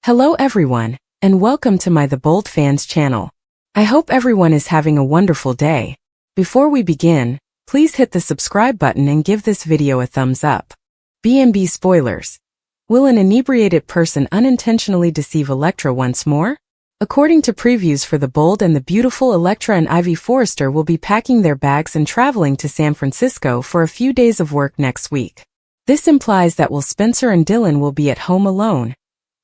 Hello everyone, and welcome to my The Bold Fans channel. I hope everyone is having a wonderful day. Before we begin, please hit the subscribe button and give this video a thumbs up. B&B spoilers. Will an inebriated person unintentionally deceive Electra once more? According to previews for The Bold and the Beautiful, Electra and Ivy Forrester will be packing their bags and traveling to San Francisco for a few days of work next week. This implies that Will Spencer and Dylan will be at home alone.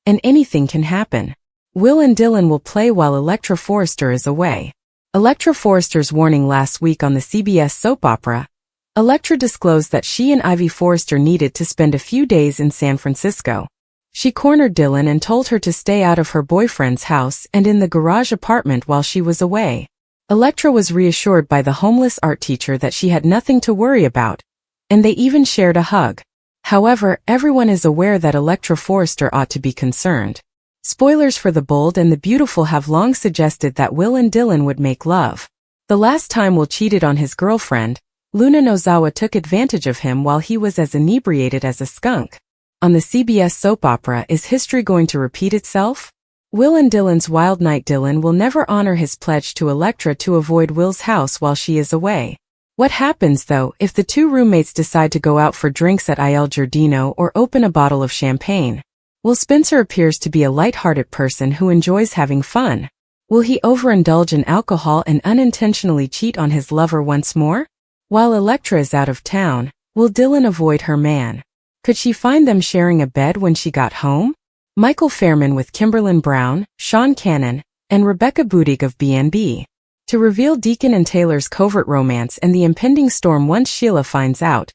And anything can happen. Will and Dylan will play while Electra Forrester is away. Electra Forrester's warning last week on the CBS soap opera. Electra disclosed that she and Ivy Forrester needed to spend a few days in San Francisco. She cornered Dylan and told her to stay out of her boyfriend's house and in the garage apartment while she was away. Electra was reassured by the homeless art teacher that she had nothing to worry about, and they even shared a hug. However, everyone is aware that Electra Forrester ought to be concerned. Spoilers for The Bold and the Beautiful have long suggested that Will and Dylan would make love. The last time Will cheated on his girlfriend, Luna Nozawa took advantage of him while he was as inebriated as a skunk. On the CBS soap opera, is history going to repeat itself? Will and Dylan's wild night. Dylan will never honor his pledge to Electra to avoid Will's house while she is away. What happens, though, if the two roommates decide to go out for drinks at Il Giardino or open a bottle of champagne? Will Spencer appears to be a light-hearted person who enjoys having fun. Will he overindulge in alcohol and unintentionally cheat on his lover once more? While Electra is out of town, will Dylan avoid her man? Could she find them sharing a bed when she got home? Michael Fairman with Kimberlyn Brown, Sean Cannon, and Rebecca Budig of B&B. To reveal Deacon and Taylor's covert romance and the impending storm once Sheila finds out,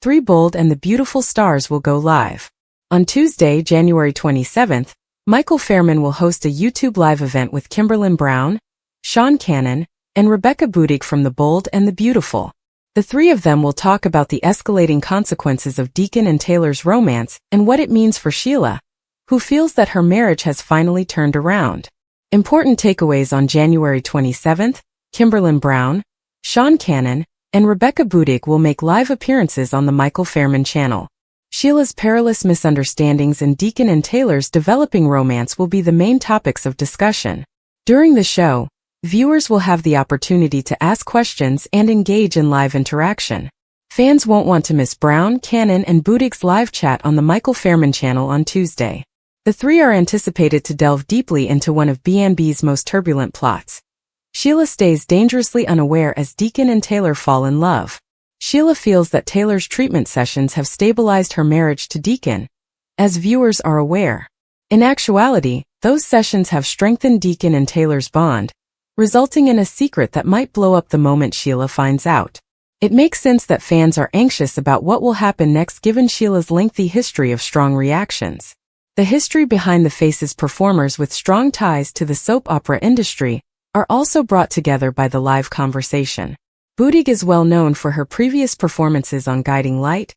3 Bold and the Beautiful stars will go live. On Tuesday, January 27th, Michael Fairman will host a YouTube live event with Kimberlyn Brown, Sean Cannon, and Rebecca Budig from The Bold and the Beautiful. The 3 of them will talk about the escalating consequences of Deacon and Taylor's romance and what it means for Sheila, who feels that her marriage has finally turned around. Important takeaways on January 27th, Kimberlyn Brown, Sean Cannon, and Rebecca Budig will make live appearances on the Michael Fairman channel. Sheila's perilous misunderstandings and Deacon and Taylor's developing romance will be the main topics of discussion. During the show, viewers will have the opportunity to ask questions and engage in live interaction. Fans won't want to miss Brown, Cannon, and Budig's live chat on the Michael Fairman channel on Tuesday. The 3 are anticipated to delve deeply into one of B&B's most turbulent plots. Sheila stays dangerously unaware as Deacon and Taylor fall in love. Sheila feels that Taylor's treatment sessions have stabilized her marriage to Deacon, as viewers are aware. In actuality, those sessions have strengthened Deacon and Taylor's bond, resulting in a secret that might blow up the moment Sheila finds out. It makes sense that fans are anxious about what will happen next given Sheila's lengthy history of strong reactions. The history behind the Faces performers with strong ties to the soap opera industry are also brought together by the live conversation. Budig is well known for her previous performances on Guiding Light,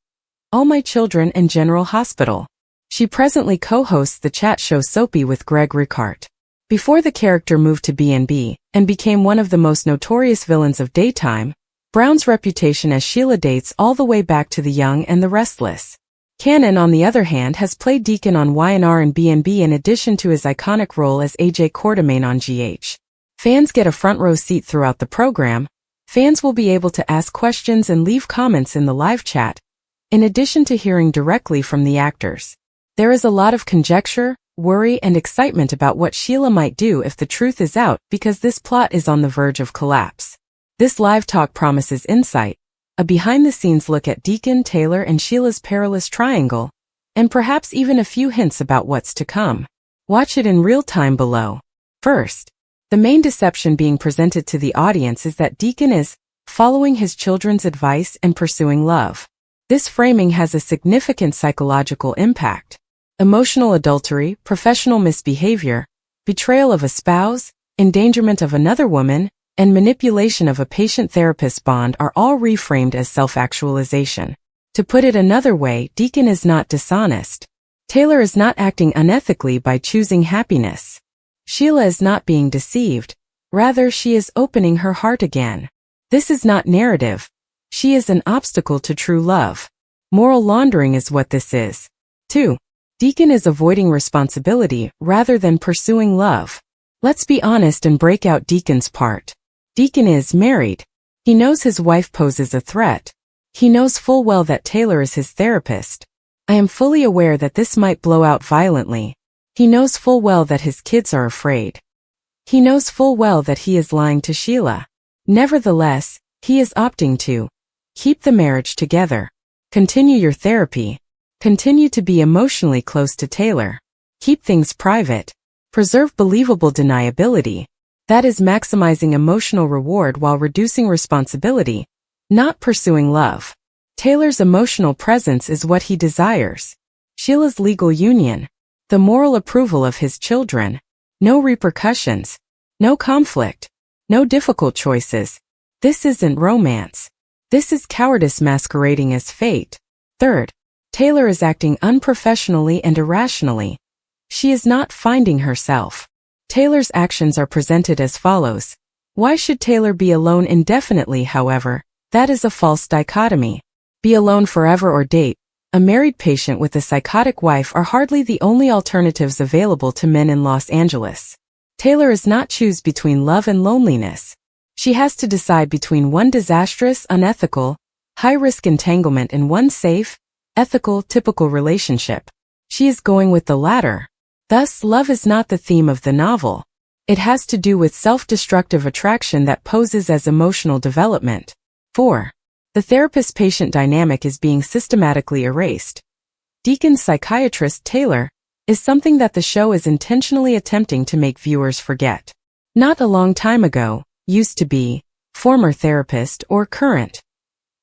All My Children, and General Hospital. She presently co-hosts the chat show Soapy with Greg Ricart. Before the character moved to B&B and became one of the most notorious villains of daytime, Brown's reputation as Sheila dates all the way back to The Young and the Restless. Cannon, on the other hand, has played Deacon on Y&R and B&B in addition to his iconic role as AJ Quartermain on GH. Fans get a front row seat throughout the program. Fans will be able to ask questions and leave comments in the live chat, in addition to hearing directly from the actors. There is a lot of conjecture, worry, and excitement about what Sheila might do if the truth is out because this plot is on the verge of collapse. This live talk promises insight, a behind-the-scenes look at Deacon, Taylor, and Sheila's perilous triangle, and perhaps even a few hints about what's to come. Watch it in real time below. First, the main deception being presented to the audience is that Deacon is following his children's advice and pursuing love. This framing has a significant psychological impact. Emotional adultery, professional misbehavior, betrayal of a spouse, endangerment of another woman, and manipulation of a patient-therapist bond are all reframed as self-actualization. To put it another way, Deacon is not dishonest. Taylor is not acting unethically by choosing happiness. Sheila is not being deceived. Rather, she is opening her heart again. This is not narrative. She is an obstacle to true love. Moral laundering is what this is. 2. Deacon is avoiding responsibility rather than pursuing love. Let's be honest and break out Deacon's part. Deacon is married. He knows his wife poses a threat. He knows full well that Taylor is his therapist. I am fully aware that this might blow out violently. He knows full well that his kids are afraid. He knows full well that he is lying to Sheila. Nevertheless, he is opting to keep the marriage together. Continue your therapy. Continue to be emotionally close to Taylor. Keep things private. Preserve believable deniability. That is maximizing emotional reward while reducing responsibility, not pursuing love. Taylor's emotional presence is what he desires. Sheila's legal union. The moral approval of his children. No repercussions. No conflict. No difficult choices. This isn't romance. This is cowardice masquerading as fate. Third, Taylor is acting unprofessionally and irrationally. She is not finding herself. Taylor's actions are presented as follows. Why should Taylor be alone indefinitely, however? That is a false dichotomy. Be alone forever or date. A married patient with a psychotic wife are hardly the only alternatives available to men in Los Angeles. Taylor is not choose between love and loneliness. She has to decide between one disastrous, unethical, high-risk entanglement and one safe, ethical, typical relationship. She is going with the latter. Thus, love is not the theme of the novel. It has to do with self-destructive attraction that poses as emotional development. 4. The therapist-patient dynamic is being systematically erased. Deacon's psychiatrist, Taylor, is something that the show is intentionally attempting to make viewers forget. Not a long time ago, used to be, former therapist or current.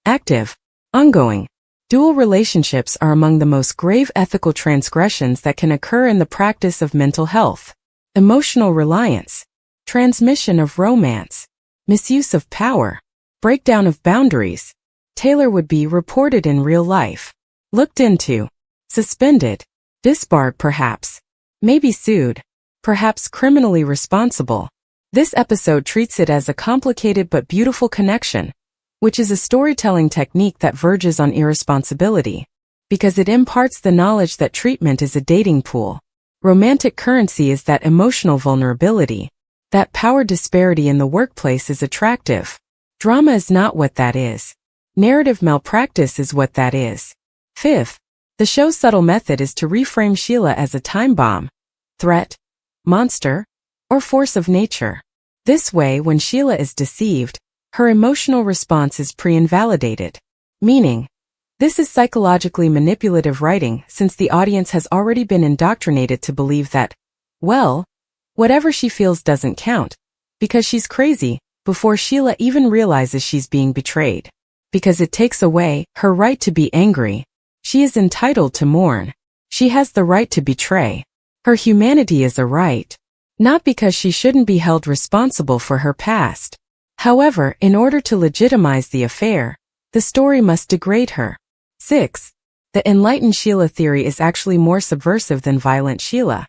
Active, ongoing. Dual relationships are among the most grave ethical transgressions that can occur in the practice of mental health. Emotional reliance, transmission of romance, misuse of power, breakdown of boundaries. Taylor would be reported in real life, looked into, suspended, disbarred perhaps, maybe sued, perhaps criminally responsible. This episode treats it as a complicated but beautiful connection, which is a storytelling technique that verges on irresponsibility, because it imparts the knowledge that treatment is a dating pool. Romantic currency is that emotional vulnerability. That power disparity in the workplace is attractive. Drama is not what that is. Narrative malpractice is what that is. 5th, the show's subtle method is to reframe Sheila as a time bomb, threat, monster, or force of nature. This way, when Sheila is deceived, her emotional response is pre-invalidated. Meaning, this is psychologically manipulative writing since the audience has already been indoctrinated to believe that, well, whatever she feels doesn't count, because she's crazy, before Sheila even realizes she's being betrayed. Because it takes away her right to be angry. She is entitled to mourn. She has the right to betray. Her humanity is a right. Not because she shouldn't be held responsible for her past. However, in order to legitimize the affair, the story must degrade her. 6. The enlightened Sheila theory is actually more subversive than violent Sheila.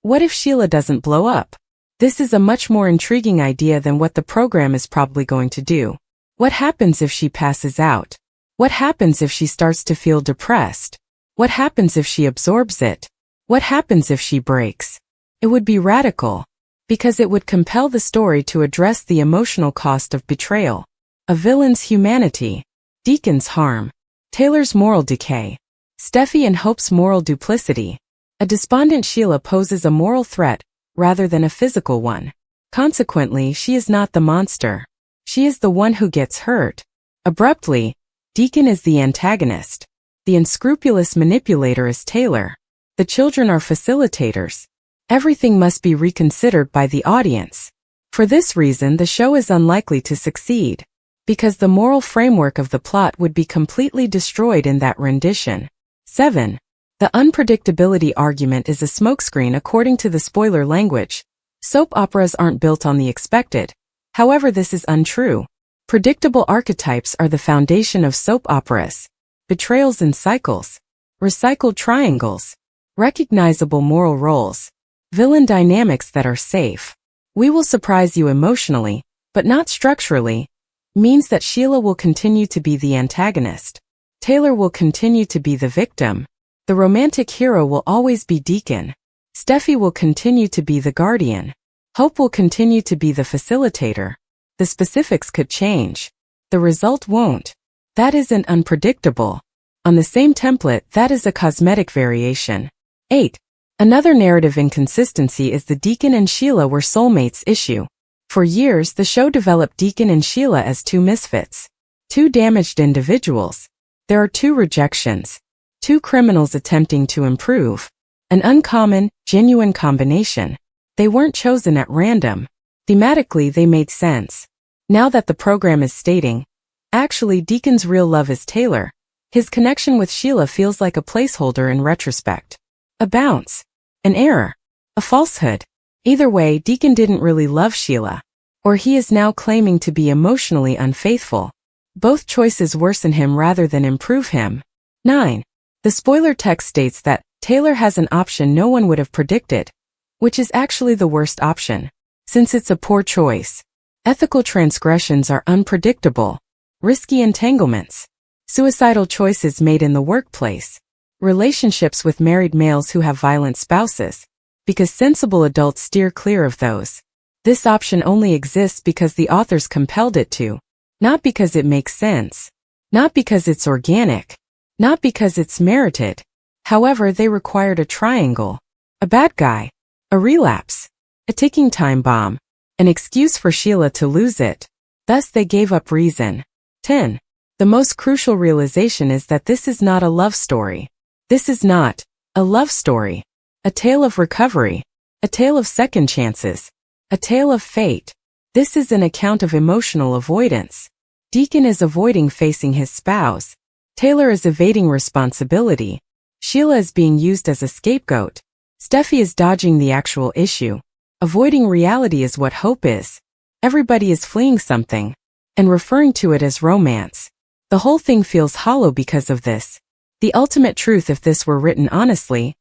What if Sheila doesn't blow up? This is a much more intriguing idea than what the program is probably going to do. What happens if she passes out? What happens if she starts to feel depressed? What happens if she absorbs it? What happens if she breaks? It would be radical, because it would compel the story to address the emotional cost of betrayal, a villain's humanity, Deacon's harm, Taylor's moral decay, Steffi and Hope's moral duplicity. A despondent Sheila poses a moral threat rather than a physical one. Consequently, she is not the monster. She is the one who gets hurt. Abruptly, Deacon is the antagonist. The unscrupulous manipulator is Taylor. The children are facilitators. Everything must be reconsidered by the audience. For this reason, the show is unlikely to succeed, because the moral framework of the plot would be completely destroyed in that rendition. 7. The unpredictability argument is a smokescreen according to the spoiler language. Soap operas aren't built on the expected. However, this is untrue. Predictable archetypes are the foundation of soap operas. Betrayals in cycles. Recycled triangles. Recognizable moral roles. Villain dynamics that are safe. We will surprise you emotionally, but not structurally, means that Sheila will continue to be the antagonist. Taylor will continue to be the victim. The romantic hero will always be Deacon. Steffi will continue to be the guardian. Hope will continue to be the facilitator. The specifics could change. The result won't. That isn't unpredictable. On the same template, that is a cosmetic variation. 8. Another narrative inconsistency is the Deacon and Sheila were soulmates issue. For years, the show developed Deacon and Sheila as two misfits. Two damaged individuals. There are two rejections. Two criminals attempting to improve. An uncommon, genuine combination. They weren't chosen at random. Thematically, they made sense. Now that the program is stating, actually Deacon's real love is Taylor, his connection with Sheila feels like a placeholder in retrospect. A bounce. An error. A falsehood. Either way, Deacon didn't really love Sheila. Or he is now claiming to be emotionally unfaithful. Both choices worsen him rather than improve him. 9. The spoiler text states that Taylor has an option no one would have predicted, which is actually the worst option, since it's a poor choice. Ethical transgressions are unpredictable. Risky entanglements. Suicidal choices made in the workplace. Relationships with married males who have violent spouses. Because sensible adults steer clear of those. This option only exists because the authors compelled it to. Not because it makes sense. Not because it's organic. Not because it's merited. However, they required a triangle. A bad guy. A relapse. A ticking time bomb. An excuse for Sheila to lose it. Thus they gave up reason. 10. The most crucial realization is that this is not a love story. This is not a love story. A tale of recovery. A tale of second chances. A tale of fate. This is an account of emotional avoidance. Deacon is avoiding facing his spouse. Taylor is evading responsibility. Sheila is being used as a scapegoat. Steffi is dodging the actual issue. Avoiding reality is what hope is. Everybody is fleeing something and referring to it as romance. The whole thing feels hollow because of this. The ultimate truth, if this were written honestly,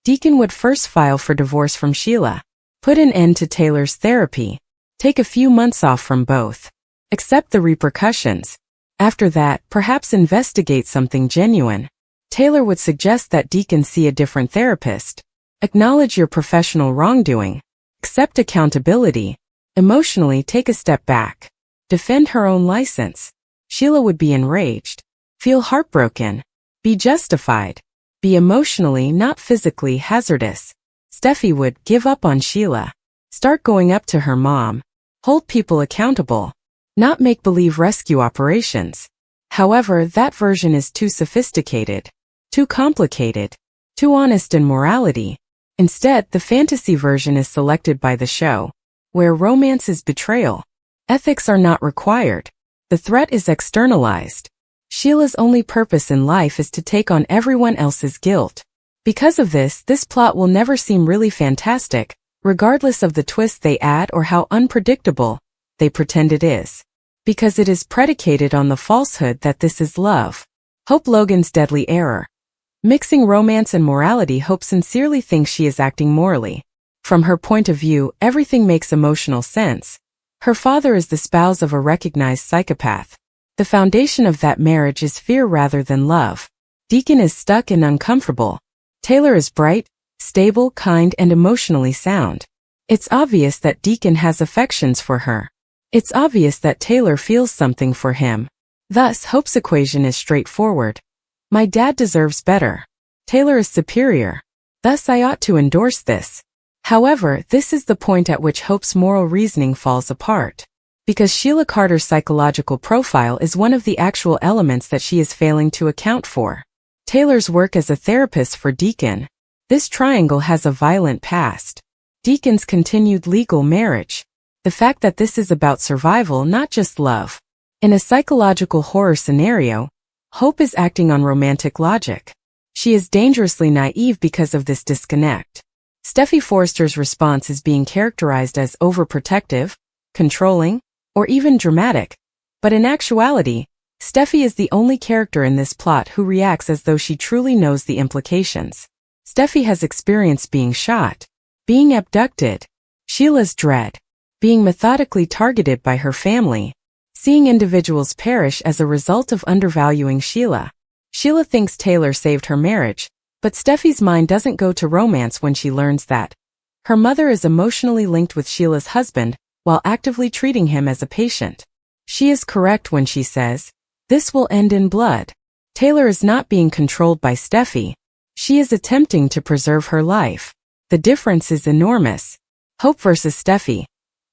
Deacon would first file for divorce from Sheila, put an end to Taylor's therapy, take a few months off from both, accept the repercussions. After that, perhaps investigate something genuine. Taylor would suggest that Deacon see a different therapist. Acknowledge your professional wrongdoing. Accept accountability. Emotionally take a step back. Defend her own license. Sheila would be enraged. Feel heartbroken. Be justified. Be emotionally, not physically, hazardous. Steffi would give up on Sheila. Start going up to her mom. Hold people accountable. Not make-believe rescue operations. However, that version is too sophisticated. Too complicated. Too honest in morality. Instead, the fantasy version is selected by the show, where romance is betrayal. Ethics are not required. The threat is externalized. Sheila's only purpose in life is to take on everyone else's guilt. Because of this plot will never seem really fantastic, regardless of the twist they add or how unpredictable they pretend it is. Because it is predicated on the falsehood that this is love. Hope Logan's deadly error. Mixing romance and morality, Hope sincerely thinks she is acting morally. From her point of view, everything makes emotional sense. Her father is the spouse of a recognized psychopath. The foundation of that marriage is fear rather than love. Deacon is stuck and uncomfortable. Taylor is bright, stable, kind, and emotionally sound. It's obvious that Deacon has affections for her. It's obvious that Taylor feels something for him. Thus, Hope's equation is straightforward. My dad deserves better. Taylor is superior. Thus I ought to endorse this. However, this is the point at which Hope's moral reasoning falls apart. Because Sheila Carter's psychological profile is one of the actual elements that she is failing to account for. Taylor's work as a therapist for Deacon. This triangle has a violent past. Deacon's continued legal marriage. The fact that this is about survival, not just love. In a psychological horror scenario, Hope is acting on romantic logic. She is dangerously naive because of this disconnect. Steffi Forrester's response is being characterized as overprotective, controlling, or even dramatic. But in actuality, Steffi is the only character in this plot who reacts as though she truly knows the implications. Steffi has experienced being shot, being abducted, Sheila's dread, being methodically targeted by her family, seeing individuals perish as a result of undervaluing Sheila. Sheila thinks Taylor saved her marriage, But Steffi's mind doesn't go to romance when she learns that her mother is emotionally linked with Sheila's husband while actively treating him as a patient. She is correct when she says, "This will end in blood." Taylor is not being controlled by Steffi. She is attempting to preserve her life. The difference is enormous. Hope versus Steffi.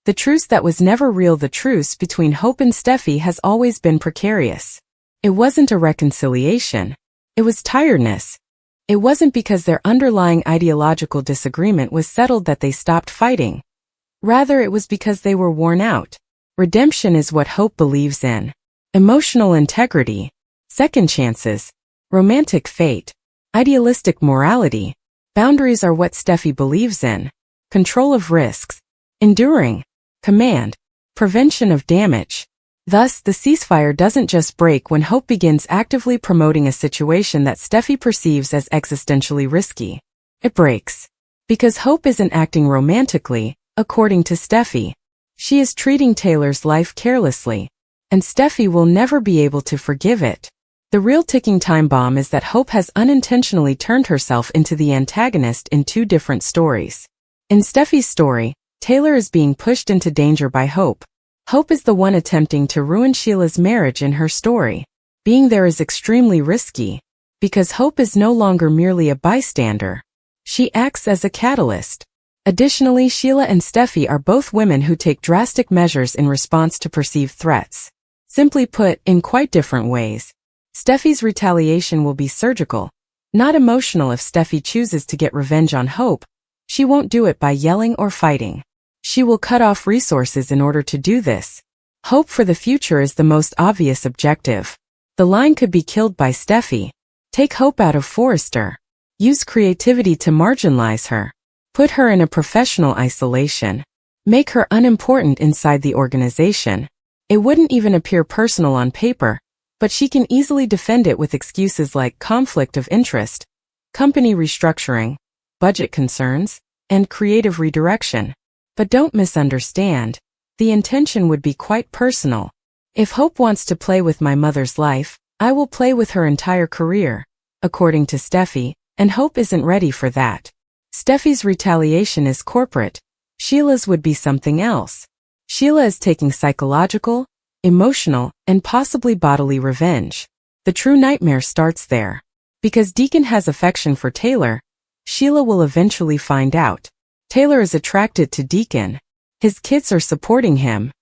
The truce that was never real. The truce between Hope and Steffi has always been precarious. It wasn't a reconciliation. It was tiredness. It wasn't because their underlying ideological disagreement was settled that they stopped fighting. Rather, it was because they were worn out. Redemption is what Hope believes in. Emotional integrity, second chances, romantic fate, idealistic morality. Boundaries are what Steffi believes in. Control of risks, enduring, command, prevention of damage. Thus, the ceasefire doesn't just break when Hope begins actively promoting a situation that Steffi perceives as existentially risky. It breaks because Hope isn't acting romantically, according to Steffi. She is treating Taylor's life carelessly, and Steffi will never be able to forgive it. The real ticking time bomb is that Hope has unintentionally turned herself into the antagonist in two different stories. In Steffi's story, Taylor is being pushed into danger by Hope. Hope is the one attempting to ruin Sheila's marriage in her story. Being there is extremely risky, because Hope is no longer merely a bystander. She acts as a catalyst. Additionally, Sheila and Steffi are both women who take drastic measures in response to perceived threats. Simply put, in quite different ways. Steffi's retaliation will be surgical, not emotional. If Steffi chooses to get revenge on Hope, she won't do it by yelling or fighting. She will cut off resources in order to do this. Hope for the future is the most obvious objective. The line could be killed by Steffi. Take Hope out of Forrester. Use creativity to marginalize her. Put her in a professional isolation. Make her unimportant inside the organization. It wouldn't even appear personal on paper, but she can easily defend it with excuses like conflict of interest, company restructuring, budget concerns, and creative redirection. But don't misunderstand. The intention would be quite personal. If Hope wants to play with my mother's life, I will play with her entire career, according to Steffi, and Hope isn't ready for that. Steffi's retaliation is corporate. Sheila's would be something else. Sheila is taking psychological, emotional, and possibly bodily revenge. The true nightmare starts there. Because Deacon has affection for Taylor, Sheila will eventually find out. Taylor is attracted to Deacon. His kids are supporting him.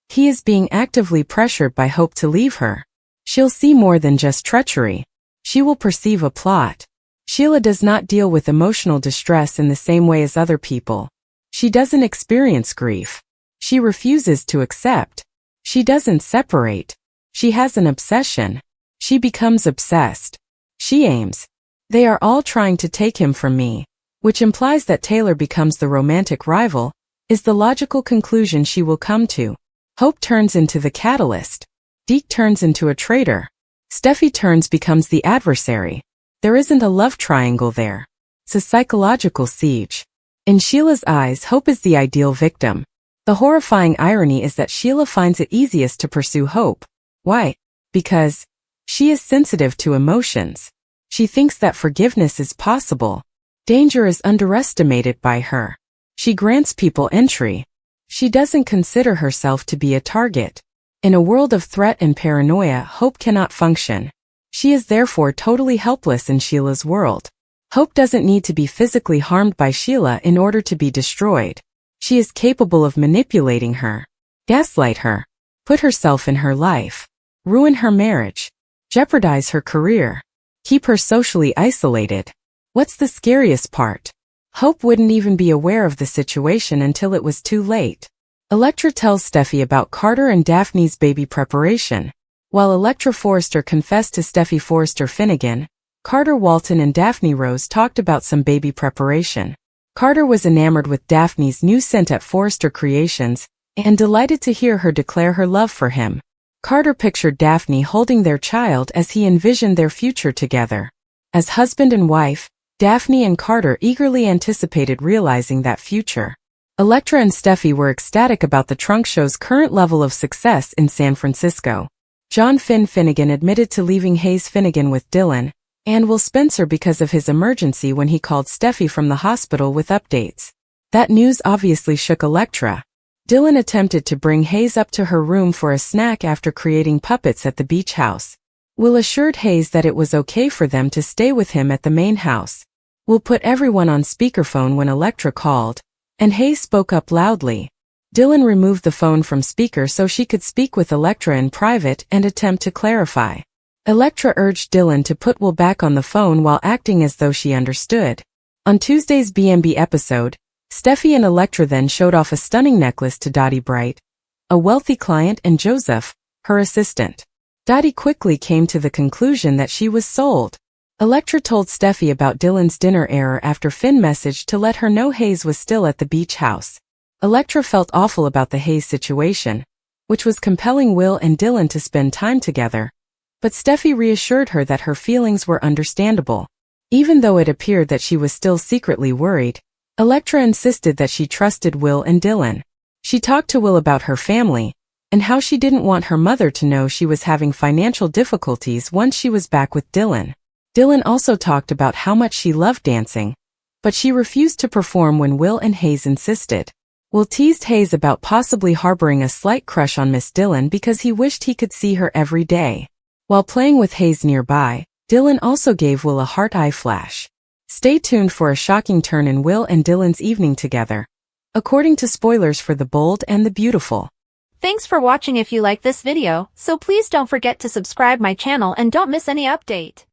He is being actively pressured by Hope to leave her. She'll see more than just treachery. She will perceive a plot. Sheila does not deal with emotional distress in the same way as other people. She doesn't experience grief. She refuses to accept. She doesn't separate. She has an obsession. She becomes obsessed. She aims. They are all trying to take him from me, which implies that Taylor becomes the romantic rival, is the logical conclusion she will come to. Hope turns into the catalyst. Deke turns into a traitor. Steffi becomes the adversary. There isn't a love triangle there. It's a psychological siege. In Sheila's eyes, Hope is the ideal victim. The horrifying irony is that Sheila finds it easiest to pursue Hope. Why? Because she is sensitive to emotions. She thinks that forgiveness is possible. Danger is underestimated by her. She grants people entry. She doesn't consider herself to be a target. In a world of threat and paranoia, Hope cannot function. She is therefore totally helpless in Sheila's world. Hope doesn't need to be physically harmed by Sheila in order to be destroyed. She is capable of manipulating her, gaslight her, put herself in her life, ruin her marriage, jeopardize her career, keep her socially isolated. What's the scariest part? Hope wouldn't even be aware of the situation until it was too late. Electra tells Steffi about Carter and Daphne's baby preparation. While Electra Forrester confessed to Steffi Forrester Finnegan, Carter Walton and Daphne Rose talked about some baby preparation. Carter was enamored with Daphne's new scent at Forrester Creations and delighted to hear her declare her love for him. Carter pictured Daphne holding their child as he envisioned their future together. As husband and wife, Daphne and Carter eagerly anticipated realizing that future. Electra and Steffi were ecstatic about the trunk show's current level of success in San Francisco. John Finnegan admitted to leaving Hayes Finnegan with Dylan, and Will Spencer because of his emergency when he called Steffi from the hospital with updates. That news obviously shook Electra. Dylan attempted to bring Hayes up to her room for a snack after creating puppets at the beach house. Will assured Hayes that it was okay for them to stay with him at the main house. Will put everyone on speakerphone when Electra called, and Hayes spoke up loudly. Dylan removed the phone from speaker so she could speak with Electra in private and attempt to clarify. Electra urged Dylan to put Will back on the phone while acting as though she understood. On Tuesday's BMB episode, Steffi and Electra then showed off a stunning necklace to Dottie Bright, a wealthy client, and Joseph, her assistant. Dottie quickly came to the conclusion that she was sold. Electra told Steffi about Dylan's dinner error after Finn messaged to let her know Hayes was still at the beach house. Electra felt awful about the Hayes situation, which was compelling Will and Dylan to spend time together. But Steffi reassured her that her feelings were understandable. Even though it appeared that she was still secretly worried, Electra insisted that she trusted Will and Dylan. She talked to Will about her family, and how she didn't want her mother to know she was having financial difficulties once she was back with Dylan. Dylan also talked about how much she loved dancing, but she refused to perform when Will and Hayes insisted. Will teased Hayes about possibly harboring a slight crush on Miss Dylan because he wished he could see her every day. While playing with Hayes nearby, Dylan also gave Will a heart-eye flash. Stay tuned for a shocking turn in Will and Dylan's evening together, according to spoilers for The Bold and the Beautiful. Thanks for watching. If you like this video, so please don't forget to subscribe my channel and don't miss any update.